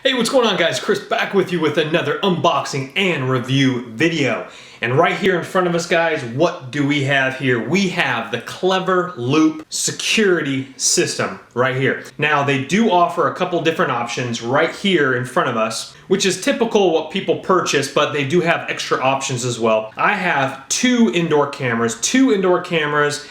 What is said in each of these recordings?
Hey, what's going on guys? Chris back with you with another unboxing and review video. And right here in front of us guys, what do we have here? We have the Cleverloop Security System right here. Now they do offer a couple different options right here in front of us, which is typical what people purchase, but they do have extra options as well. I have two indoor cameras,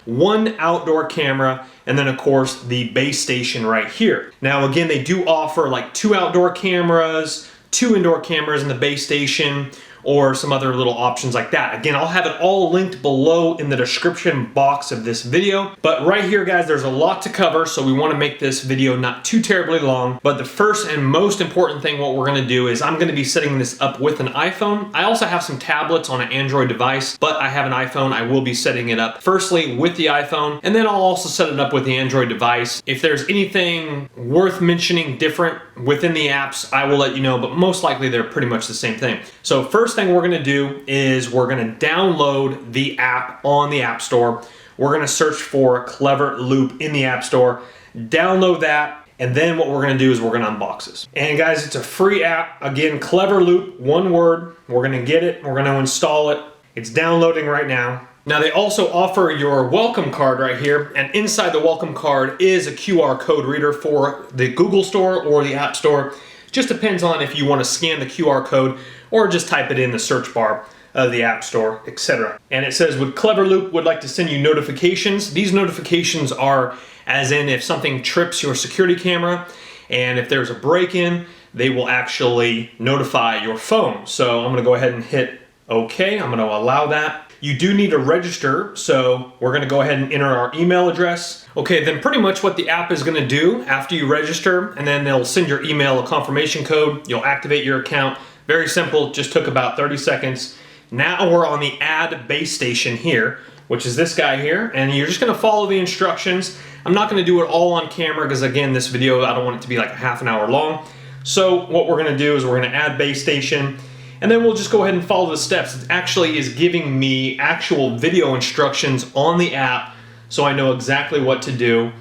one outdoor camera, and then of course the base station right here. Now again, they do offer like two outdoor cameras, two indoor cameras in the base station, or some other little options like that. Again, I'll have it all linked below in the description box of this video. But right here, guys, there's a lot to cover, so we want to make this video not too terribly long. But the first and most important thing, what we're going to do is I'm going to be setting this up with an iPhone. I also have some tablets on an Android device, but I have an iPhone. I will be setting it up firstly with the iPhone, and then I'll also set it up with the Android device. If there's anything worth mentioning different within the apps, I will let you know, but most likely they're pretty much the same thing. So first thing we're gonna do is we're gonna download the app on the App Store. We're gonna search for Cleverloop in the App Store, download that, and then what we're gonna do is we're gonna unbox this. And guys, it's a free app. Again, Cleverloop, one word. We're gonna get it, we're gonna install it. It's downloading right now. Now they also offer your welcome card right here, and inside the welcome card is a QR code reader for the Google Store or the App Store. Just depends on if you want to scan the QR code or just type it in the search bar of the App Store, etc. And it says, would Cleverloop would like to send you notifications. These notifications are as in if something trips your security camera, and if there's a break-in, they will actually notify your phone. So I'm going to go ahead and hit OK. I'm going to allow that. You do need to register, so we're going to go ahead and enter our email address. Okay, then pretty much what the app is going to do after you register, and then they'll send your email a confirmation code. You'll activate your account. Very simple, just took about 30 seconds. Now we're on the add base station here, which is this guy here, and you're just going to follow the instructions. I'm not going to do it all on camera because again, this video, I don't want it to be like a half an hour long. So what we're going to do is we're going to add base station, and then we'll just go ahead and follow the steps. It actually is giving me actual video instructions on the app, so I know exactly what to do.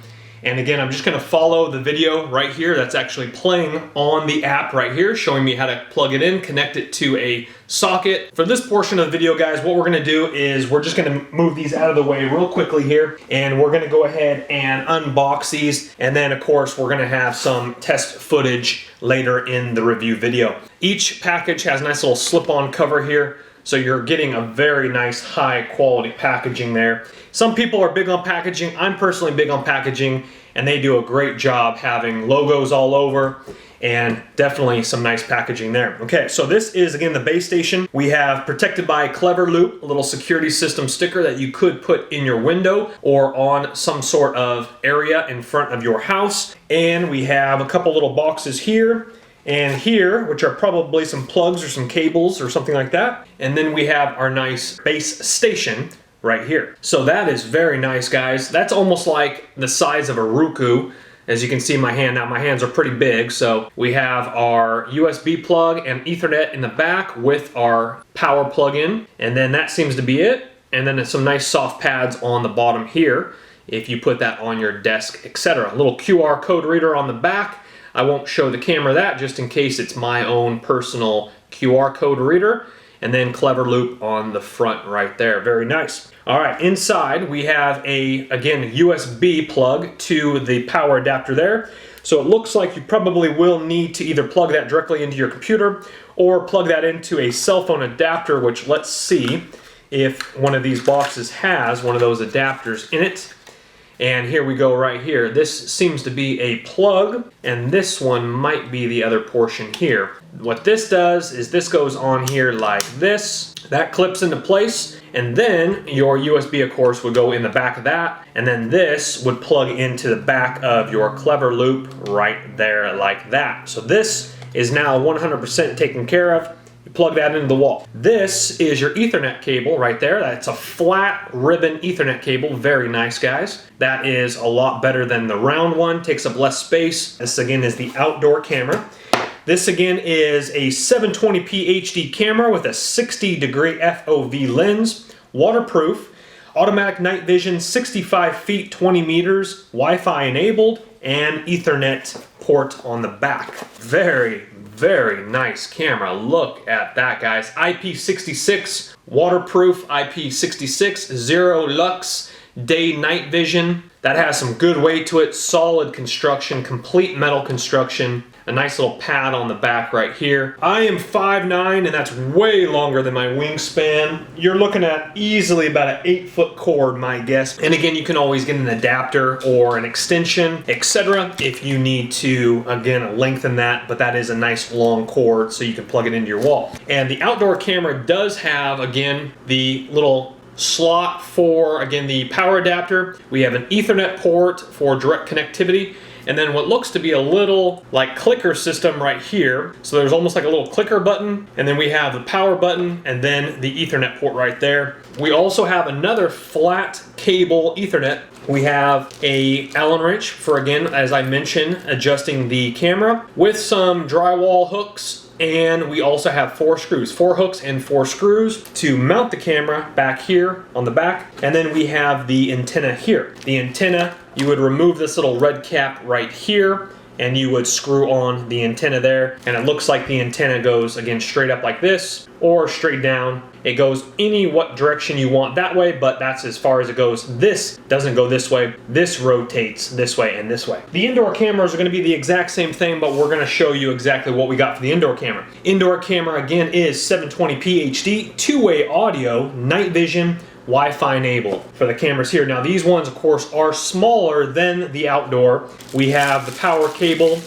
And again, I'm just gonna follow the video right here that's actually playing on the app right here, showing me how to plug it in, connect it to a socket. For this portion of the video, guys, what we're gonna do is we're just gonna move these out of the way real quickly here, and we're gonna go ahead and unbox these. And then of course, we're gonna have some test footage later in the review video. Each package has a nice little slip-on cover here, so you're getting a very nice high quality packaging there. Some people are big on packaging. I'm personally big on packaging, and they do a great job having logos all over and definitely some nice packaging there. Okay, so this is again the base station. We have protected by Cleverloop, a little security system sticker that you could put in your window or on some sort of area in front of your house. And we have a couple little boxes here and here, which are probably some plugs or some cables or something like that. And then we have our nice base station right here. So that is very nice, guys. That's almost like the size of a Roku. As you can see my hand now, my hands are pretty big. So we have our USB plug and Ethernet in the back with our power plug-in. And then that seems to be it. And then some nice soft pads on the bottom here if you put that on your desk, etc. A little QR code reader on the back. I won't show the camera that just in case it's my own personal QR code reader. And then Cleverloop on the front right there. Very nice. All right, inside we have again, USB plug to the power adapter there. So it looks like you probably will need to either plug that directly into your computer or plug that into a cell phone adapter, which let's see if one of these boxes has one of those adapters in it. And here we go right here. This seems to be a plug, and this one might be the other portion here. What this does is this goes on here like this. That clips into place, and then your USB, of course, would go in the back of that, and then this would plug into the back of your Cleverloop right there like that. So this is now 100% taken care of. You plug that into the wall. This is your Ethernet cable right there. That's a flat ribbon Ethernet cable. Very nice, guys. That is a lot better than the round one. Takes up less space. This again is the outdoor camera. This again is a 720p HD camera with a 60-degree FOV lens, waterproof, automatic night vision, 65 feet, 20 meters, Wi-Fi enabled, and Ethernet port on the back. Very, Very nice camera. Look at that, guys. IP66, waterproof, IP66, zero lux, day-night vision. That has some good weight to it, solid construction, complete metal construction. A nice little pad on the back right here. I am 5'9", and that's way longer than my wingspan. You're looking at easily about an 8-foot cord, my guess. And again, you can always get an adapter or an extension, etc. if you need to, again, lengthen that, but that is a nice long cord so you can plug it into your wall. And the outdoor camera does have, again, the little slot for, again, the power adapter. We have an Ethernet port for direct connectivity, and then what looks to be a little like clicker system right here. So there's almost like a little clicker button, and then we have the power button and then the Ethernet port right there. We also have another flat cable Ethernet. We have a Allen wrench for, again, as I mentioned, adjusting the camera with some drywall hooks. And we also have 4 screws, 4 hooks and 4 screws to mount the camera back here on the back. And then we have the antenna here. The antenna, you would remove this little red cap right here and you would screw on the antenna there. And it looks like the antenna goes, again, straight up like this or straight down. It goes what direction you want that way, but that's as far as it goes. This doesn't go this way. This rotates this way and this way. The indoor cameras are going to be the exact same thing, but we're going to show you exactly what we got for the indoor camera. Indoor camera, again, is 720p HD, two-way audio, night vision, Wi-Fi enabled for the cameras here. Now these ones, of course, are smaller than the outdoor. We have the power cable,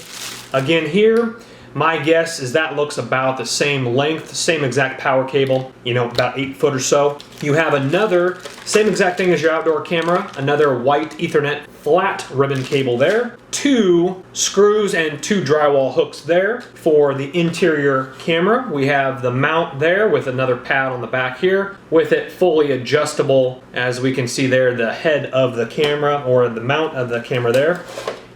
again, here. My guess is that looks about the same length, same exact power cable, you know, about 8 foot or so. You have another, same exact thing as your outdoor camera, another white Ethernet flat ribbon cable there. 2 screws and 2 drywall hooks there for the interior camera. We have the mount there with another pad on the back here with it fully adjustable, as we can see there, the head of the camera or the mount of the camera there.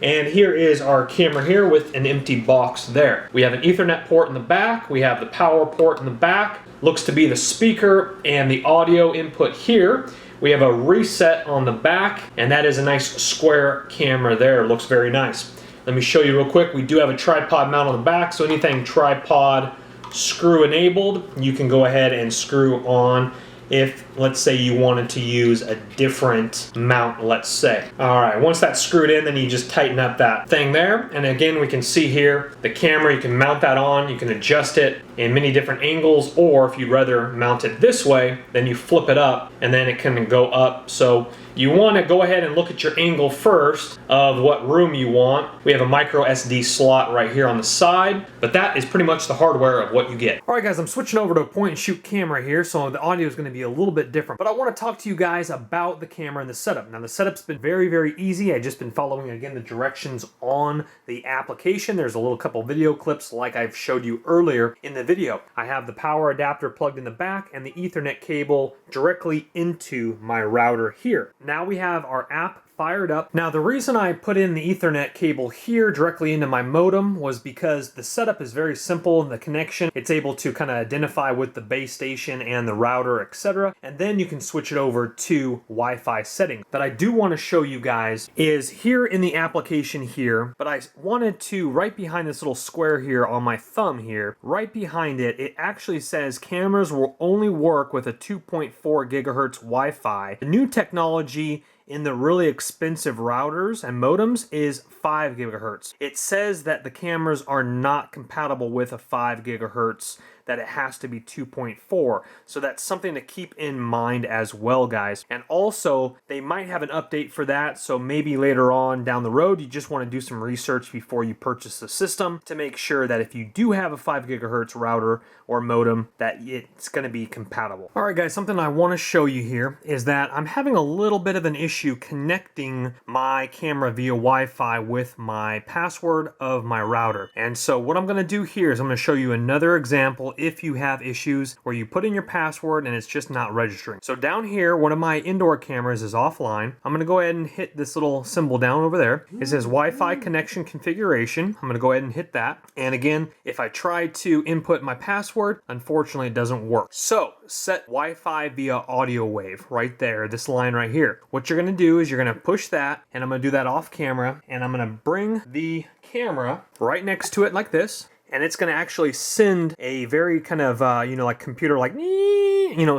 And here is our camera here with an empty box there. We have an Ethernet port in the back. We have the power port in the back. Looks to be the speaker and the audio input here. We have a reset on the back, and that is a nice square camera there. Looks very nice. Let me show you real quick. We do have a tripod mount on the back, so anything tripod screw enabled, you can go ahead and screw on if, let's say, you wanted to use a different mount, let's say. All right, once that's screwed in, then you just tighten up that thing there. And again, we can see here the camera, you can mount that on, you can adjust it in many different angles, or if you'd rather mount it this way, then you flip it up and then it can go up. So you want to go ahead and look at your angle first of what room you want. We have a micro SD slot right here on the side, but that is pretty much the hardware of what you get. All right, guys, I'm switching over to a point and shoot camera here, so the audio is going to be a little bit different, but I want to talk to you guys about the camera and the setup. Now, the setup's been very, very easy. I've just been following, again, the directions on the application. There's a little couple video clips like I've showed you earlier in the video. I have the power adapter plugged in the back and the Ethernet cable directly into my router here. Now we have our app fired up. Now, the reason I put in the Ethernet cable here directly into my modem was because the setup is very simple and the connection, it's able to kind of identify with the base station and the router, etc. And then you can switch it over to Wi-Fi settings. That I do want to show you guys is here in the application here, but I wanted to, right behind this little square here on my thumb here, right behind it, it actually says cameras will only work with a 2.4 gigahertz Wi-Fi. The new technology in the really expensive routers and modems is 5 gigahertz. It says that the cameras are not compatible with a 5 gigahertz, that it has to be 2.4. So that's something to keep in mind as well, guys. And also, they might have an update for that, so maybe later on down the road, you just want to do some research before you purchase the system to make sure that if you do have a 5 gigahertz router or modem, that it's going to be compatible. All right, guys, something I want to show you here is that I'm having a little bit of an issue connecting my camera via Wi-Fi with my password of my router. And so what I'm going to do here is I'm going to show you another example if you have issues where you put in your password and it's just not registering. So down here, one of my indoor cameras is offline. I'm going to go ahead and hit this little symbol down over there. It says Wi-Fi connection configuration. I'm going to go ahead and hit that. And again, if I try to input my password, unfortunately it doesn't work. So set Wi-Fi via audio wave right there, this line right here. What you're going to do is you're going to push that, and I'm going to do that off camera, and I'm going to bring the camera right next to it like this. and it's going to actually send a very kind of, like computer like,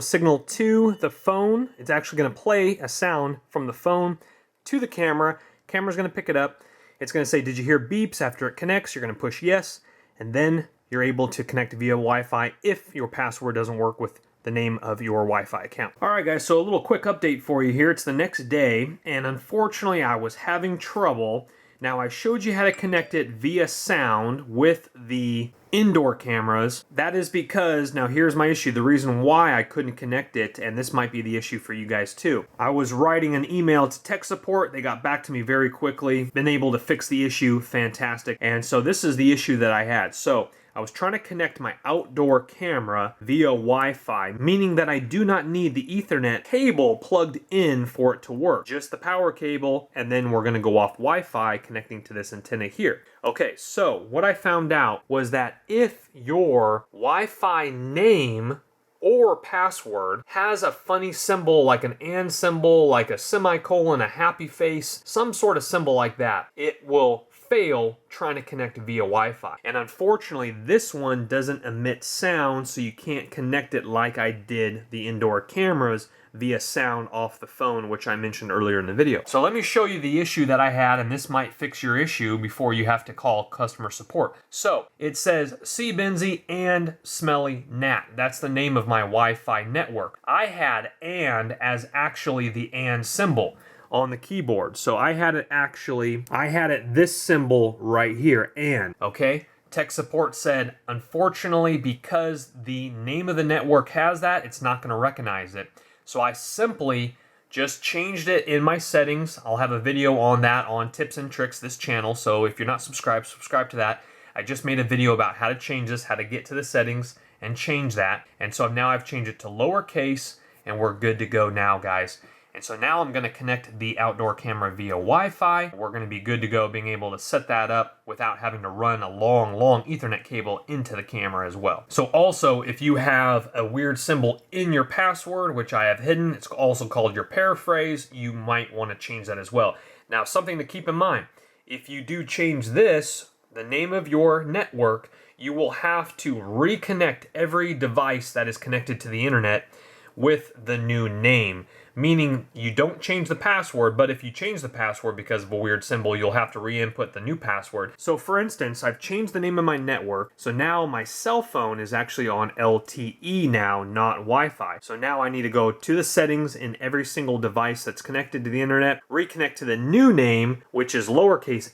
signal to the phone. It's actually going to play a sound from the phone to the camera. Camera's going to pick it up. It's going to say, did you hear beeps? After it connects, you're going to push yes, and then you're able to connect via Wi-Fi if your password doesn't work with the name of your Wi-Fi account. All right, guys, so a little quick update for you here. It's the next day, and unfortunately, I was having trouble. Now, I showed you how to connect it via sound with the indoor cameras. That is because, now here's my issue, the reason why I couldn't connect it, and this might be the issue for you guys too. I was writing an email to tech support. They got back to me very quickly, been able to fix the issue, fantastic. And so this is the issue that I had. So I was trying to connect my outdoor camera via Wi-Fi, meaning that I do not need the Ethernet cable plugged in for it to work. Just the power cable, and then we're gonna go off Wi-Fi connecting to this antenna here. Okay, so what I found out was that if your Wi-Fi name or password has a funny symbol like an and symbol, like a semicolon, a happy face, some sort of symbol like that, it will fail trying to connect via Wi-Fi. And unfortunately, this one doesn't emit sound, so you can't connect it like I did the indoor cameras via sound off the phone, which I mentioned earlier in the video. So let me show you the issue that I had, and this might fix your issue before you have to call customer support. So it says C Benzie and Smelly Nat. That's the name of my Wi-Fi network. I had and as actually the and symbol on the keyboard. So I had it this symbol right here, and, okay? Tech support said, unfortunately, because the name of the network has that, it's not gonna recognize it. So I simply just changed it in my settings. I'll have a video on that on Tips and Tricks, this channel. So if you're not subscribed, subscribe to that. I just made a video about how to change this, how to get to the settings and change that. And so now I've changed it to lowercase, and we're good to go now, guys. And so now I'm gonna connect the outdoor camera via Wi-Fi. We're gonna be good to go being able to set that up without having to run a long Ethernet cable into the camera as well. So also, if you have a weird symbol in your password, which I have hidden, it's also called your paraphrase, you might wanna change that as well. Now, something to keep in mind, if you do change this, the name of your network, you will have to reconnect every device that is connected to the internet with the new name. Meaning you don't change the password, but if you change the password because of a weird symbol, you'll have to re-input the new password. So for instance, I've changed the name of my network, so now my cell phone is actually on LTE now, not Wi-Fi. So now I need to go to the settings in every single device that's connected to the internet, reconnect to the new name, which is lowercase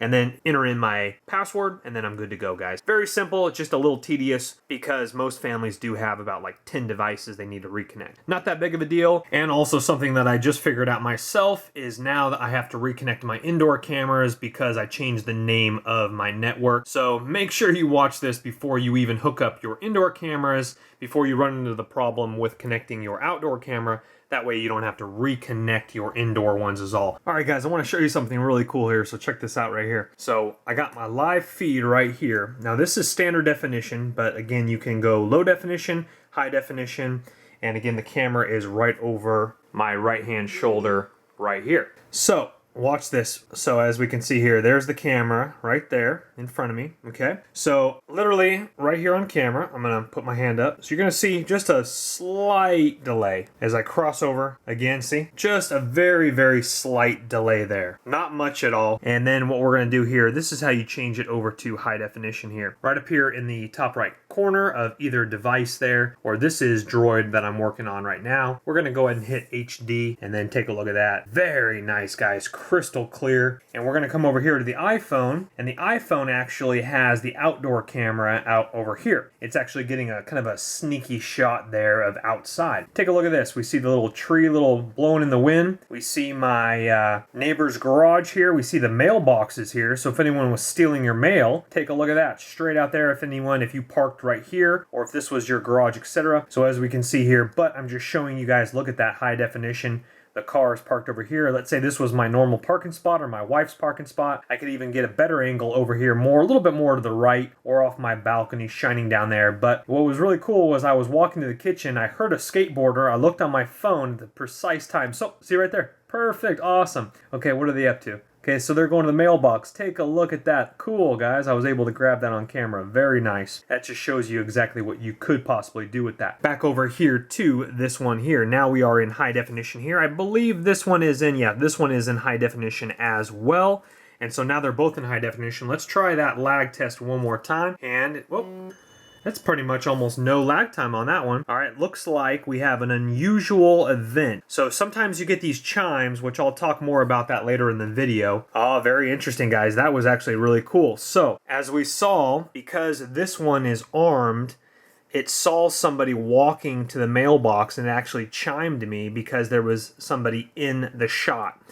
and then enter in my password, and then I'm good to go, guys. Very simple, it's just a little tedious because most families do have about like 10 devices they need to reconnect. Not that big of a deal, and also something that I just figured out myself is now that I have to reconnect my indoor cameras because I changed the name of my network. So make sure you watch this before you even hook up your indoor cameras, before you run into the problem with connecting your outdoor camera. That way you don't have to reconnect your indoor ones is all. All right, guys, I want to show you something really cool here, so check this out right here. So I got my live feed right here. Now this is standard definition, but again, you can go low definition, high definition, and again, the camera is right over my right-hand shoulder right here. So watch this. So as we can see here, there's the camera right there in front of me, okay? So literally right here on camera, I'm gonna put my hand up. So you're gonna see just a slight delay as I cross over. Again, see? Just a very slight delay there. Not much at all. And then what we're gonna do here, this is how you change it over to high definition here. Right up here in the top right corner of either device there, or this is Droid that I'm working on right now. We're gonna go ahead and hit HD and then take a look at that. Very nice, guys. Crystal clear. And we're going to come over here to the iPhone, and the iPhone actually has the outdoor camera out over here. It's actually getting a kind of a sneaky shot there of outside. Take a look at this. We see the little tree blowing in the wind. We see my neighbor's garage here. We see the mailboxes here. So if anyone was stealing your mail, take a look at that. Straight out there if you parked right here, or if this was your garage, etc. So as we can see here, but I'm just showing you guys, look at that high definition. The car is parked over here. Let's say this was my normal parking spot or my wife's parking spot. I could even get a better angle over here, a little bit more to the right, or off my balcony shining down there. But what was really cool was I was walking to the kitchen. I heard a skateboarder. I looked on my phone at the precise time. So see right there. Perfect. Awesome. Okay, what are they up to? Okay, so they're going to the mailbox. Take a look at that. Cool, guys. I was able to grab that on camera. Very nice. That just shows you exactly what you could possibly do with that. Back over here to this one here. Now we are in high definition here. I believe this one is in, yeah, this one is in high definition as well. And so now they're both in high definition. Let's try that lag test one more time. And, whoop. That's pretty much almost no lag time on that one. All right, looks like we have an unusual event. So sometimes you get these chimes, which I'll talk more about that later in the video. Oh, very interesting, guys. That was actually really cool. So as we saw, because this one is armed, it saw somebody walking to the mailbox and it actually chimed me because there was somebody in the shot.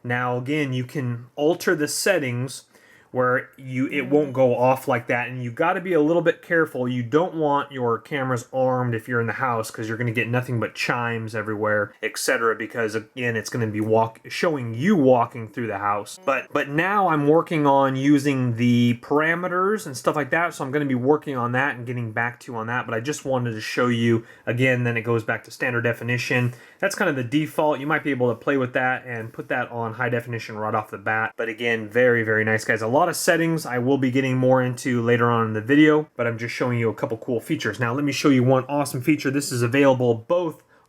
Now, again, you can alter the settings where it won't go off like that, and you got to be a little bit careful. You don't want your cameras armed if you're in the house, because you're going to get nothing but chimes everywhere, etc. Because again, it's going to be showing you walking through the house. But now I'm working on using the parameters and stuff like that, so I'm going to be working on that and getting back to you on that. But I just wanted to show you again. Then it goes back to standard definition. That's kind of the default. You might be able to play with that and put that on high definition right off the bat. But again, very, very nice, guys. A lot of settings I will be getting more into later on in the video, but I'm just showing you a couple cool features. Now let me show you one awesome feature. This is available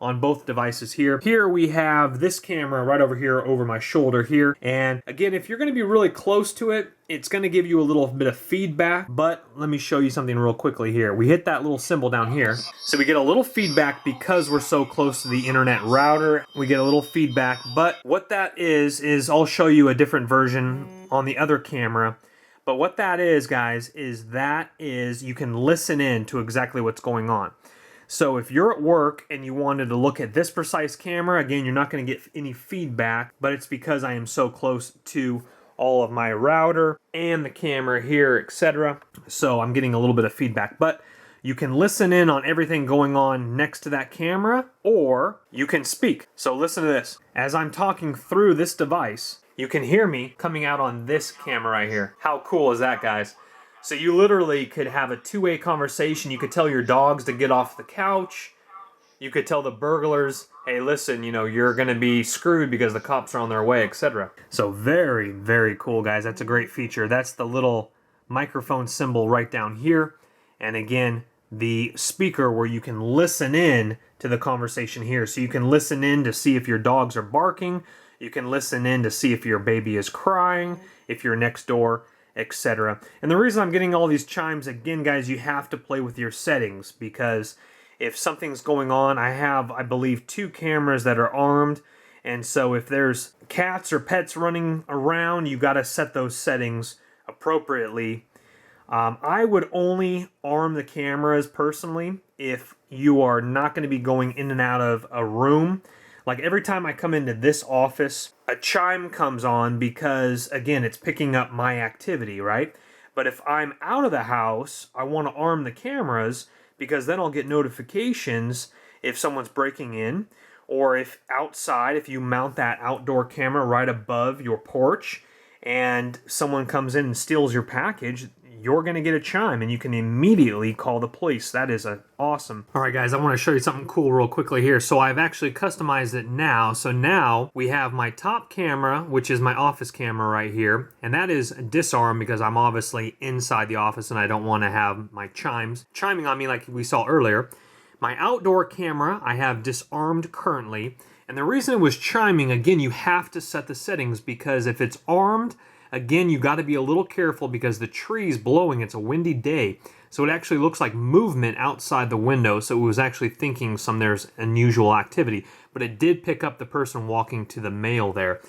on both devices here. Here we have this camera right over here over my shoulder here. And again, if you're going to be really close to it, it's going to give you a little bit of feedback, but let me show you something real quickly here. We hit that little symbol down here. So we get a little feedback because we're so close to the internet router. We get a little feedback, but what that is I'll show you a different version on the other camera. But what that is, guys, is you can listen in to exactly what's going on. So if you're at work and you wanted to look at this precise camera, again, you're not going to get any feedback, but it's because I am so close to all of my router and the camera here, etc. So I'm getting a little bit of feedback, but you can listen in on everything going on next to that camera, or you can speak. So listen to this. As I'm talking through this device, you can hear me coming out on this camera right here. How cool is that, guys? So you literally could have a two-way conversation. You could tell your dogs to get off the couch. You could tell the burglars, hey, listen, you know, you're going to be screwed because the cops are on their way, etc. So very, very cool, guys. That's a great feature. That's the little microphone symbol right down here. And again, the speaker where you can listen in to the conversation here. So you can listen in to see if your dogs are barking. You can listen in to see if your baby is crying, if you're next door, etc. And the reason I'm getting all these chimes, again, guys, you have to play with your settings, because if something's going on, I have, I believe, 2 cameras that are armed, and so if there's cats or pets running around, you got to set those settings appropriately. I would only arm the cameras personally if you are not going to be going in and out of a room. Like every time I come into this office, a chime comes on because, again, it's picking up my activity, right? But if I'm out of the house, I want to arm the cameras because then I'll get notifications if someone's breaking in, or if outside, if you mount that outdoor camera right above your porch and someone comes in and steals your package, you're going to get a chime and you can immediately call the police. That is awesome. All right, guys, I want to show you something cool real quickly here. So I've actually customized it now. So now we have my top camera, which is my office camera right here. And that is disarmed because I'm obviously inside the office and I don't want to have my chimes chiming on me like we saw earlier. My outdoor camera, I have disarmed currently. And the reason it was chiming, again, you have to set the settings, because if it's armed, again, you got to be a little careful because the tree's blowing. It's a windy day. So it actually looks like movement outside the window. So it was actually thinking there's unusual activity. But it did pick up the person walking to the mail there.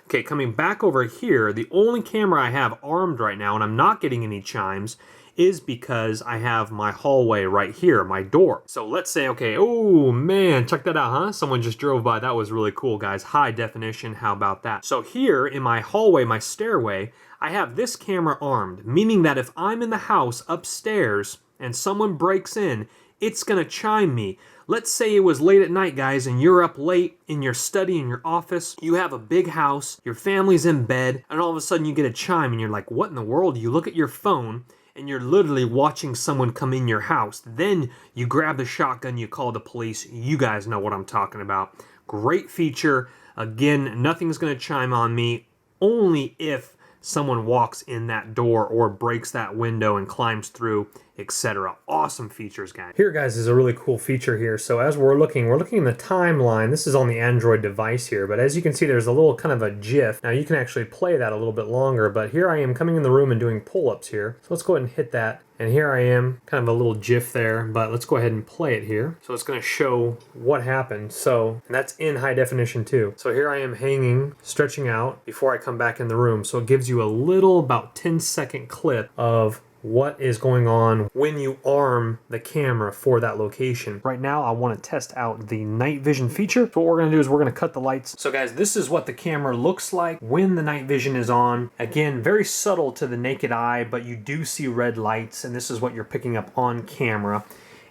Okay, coming back over here, the only camera I have armed right now, and I'm not getting any chimes, is because I have my hallway right here, my door. So let's say, okay, oh man, check that out, huh? Someone just drove by. That was really cool, guys. High definition, how about that? So here in my hallway, my stairway, I have this camera armed, meaning that if I'm in the house upstairs and someone breaks in, it's gonna chime me. Let's say it was late at night, guys, and you're up late in your study, in your office, you have a big house, your family's in bed, and all of a sudden you get a chime and you're like, what in the world? You look at your phone and you're literally watching someone come in your house. Then you grab the shotgun, you call the police. You guys know what I'm talking about. Great feature. Again, nothing's gonna chime on me only if someone walks in that door or breaks that window and climbs through, etc. Awesome features, guys. Here, guys, is a really cool feature here. So as we're looking in the timeline. This is on the Android device here, but as you can see, there's a little kind of a GIF. Now you can actually play that a little bit longer, but here I am coming in the room and doing pull-ups here. So let's go ahead and hit that. And here I am, kind of a little GIF there, but let's go ahead and play it here. So it's gonna show what happened. So, and that's in high definition too. So here I am hanging, stretching out before I come back in the room. So it gives you a little about 10-second clip of what is going on when you arm the camera for that location. Right now, I want to test out the night vision feature. So what we're going to do is we're going to cut the lights. So guys, this is what the camera looks like when the night vision is on. Again, very subtle to the naked eye, but you do see red lights, and this is what you're picking up on camera.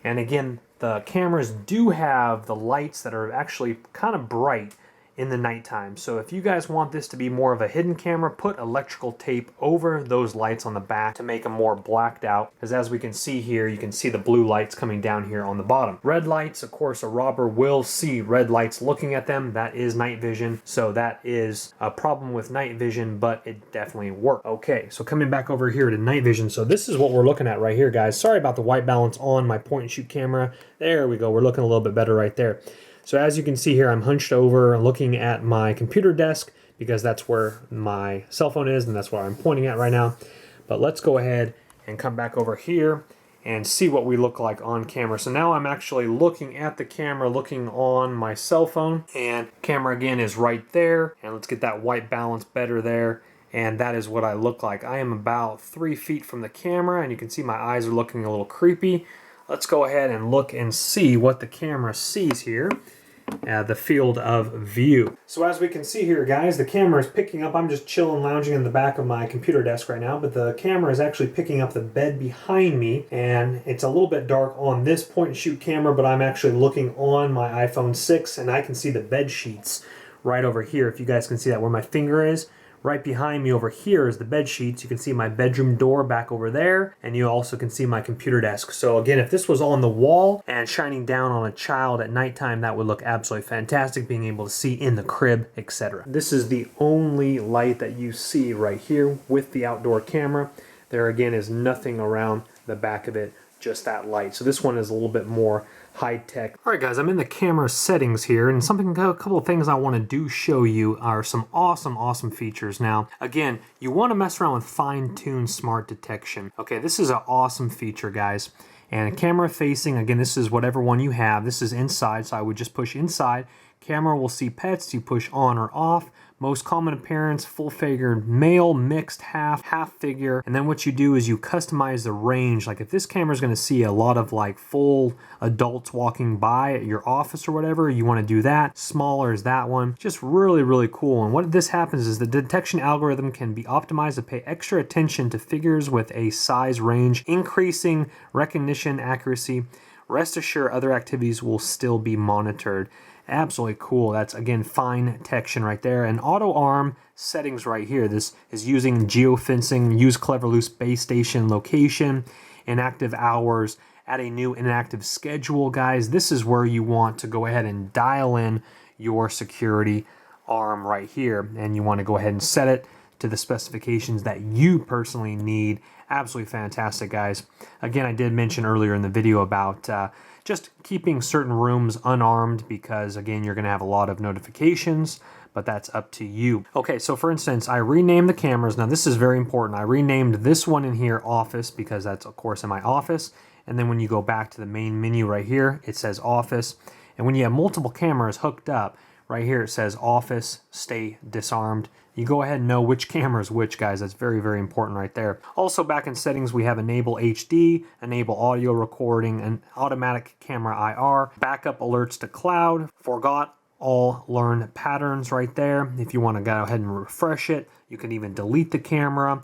And again, the cameras do have the lights that are actually kind of bright in the nighttime. So if you guys want this to be more of a hidden camera, put electrical tape over those lights on the back to make them more blacked out. Because as we can see here, you can see the blue lights coming down here on the bottom. Red lights, of course, a robber will see red lights looking at them. That is night vision. So that is a problem with night vision, but it definitely works. Okay, so coming back over here to night vision. So this is what we're looking at right here, guys. Sorry about the white balance on my point and shoot camera. There we go. We're looking a little bit better right there. So as you can see here, I'm hunched over looking at my computer desk because that's where my cell phone is and that's where I'm pointing at right now. But let's go ahead and come back over here and see what we look like on camera. So now I'm actually looking at the camera, looking on my cell phone, and camera again is right there. And let's get that white balance better there. And that is what I look like. I am about 3 feet from the camera, and you can see my eyes are looking a little creepy. Let's go ahead and look and see what the camera sees here. The field of view. So as we can see here, guys, the camera is picking up. I'm just chilling, lounging in the back of my computer desk right now, but the camera is actually picking up the bed behind me, and it's a little bit dark on this point and shoot camera, but I'm actually looking on my iPhone 6 and I can see the bed sheets right over here. If you guys can see that, where my finger is. Right behind me over here is the bed sheets. You can see my bedroom door back over there, and you also can see my computer desk. So again, if this was on the wall and shining down on a child at nighttime, that would look absolutely fantastic, being able to see in the crib, etc. This is the only light that you see right here with the outdoor camera. There again is nothing around the back of it, just that light. So this one is a little bit more high-tech. All right, guys, I'm in the camera settings here, and a couple of things I want to show you are some awesome features. Now, again, you want to mess around with fine-tuned smart detection. Okay, this is an awesome feature, guys. And camera facing, again, this is whatever one you have. This is inside, so I would just push inside. Camera will see pets. You push on or off. Most common appearance, full-figured male, mixed, half figure. And then what you do is you customize the range. Like if this camera is going to see a lot of like full adults walking by at your office or whatever, you want to do that. Smaller is that one. Just really cool. And what this happens is the detection algorithm can be optimized to pay extra attention to figures with a size range, increasing recognition accuracy. Rest assured, other activities will still be monitored. Absolutely cool. That's again fine detection right there. And auto arm settings right here. This is using geofencing, use Cleverloop base station location, inactive hours, add a new inactive schedule, guys. This is where you want to go ahead and dial in your security arm right here. And you want to go ahead and set it to the specifications that you personally need. Absolutely fantastic, guys. Again, I did mention earlier in the video about just keeping certain rooms unarmed because, again, you're going to have a lot of notifications, but that's up to you. Okay, so for instance, I renamed the cameras. Now, this is very important. I renamed this one in here Office because that's, of course, in my office. And then when you go back to the main menu right here, it says Office. And when you have multiple cameras hooked up, right here it says Office, stay disarmed. You go ahead and know which camera is which, guys. That's very important right there. Also, back in settings, we have enable HD, enable audio recording, and automatic camera IR, backup alerts to cloud, forgot all learned patterns right there. If you want to go ahead and refresh it, you can even delete the camera,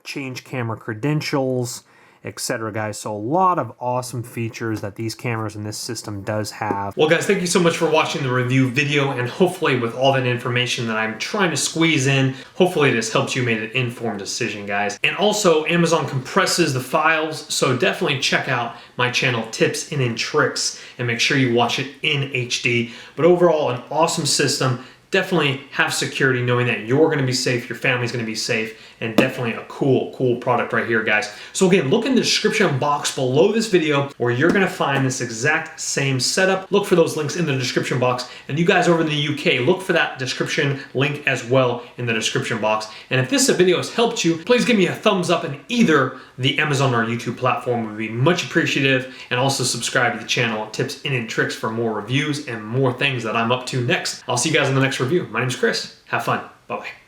change camera credentials, etc., guys. So a lot of awesome features that these cameras in this system does have. Well, guys, thank you so much for watching the review video, and hopefully with all that information that I'm trying to squeeze in, hopefully this helps you make an informed decision, guys. And also, Amazon compresses the files, so definitely check out my channel, Tips and Tricks, and make sure you watch it in HD. But overall, an awesome system. definitely have security knowing that you're going to be safe, your family's going to be safe, and definitely a cool product right here, guys. So again, look in the description box below this video where you're going to find this exact same setup. Look for those links in the description box, and you guys over in the UK, look for that description link as well in the description box. And if this video has helped you, please give me a thumbs up in either the Amazon or YouTube platform. Would be much appreciative, and also subscribe to the channel, tips and tricks for more reviews and more things that I'm up to next. I'll see you guys in the next review. My name's Chris. Have fun. Bye-bye.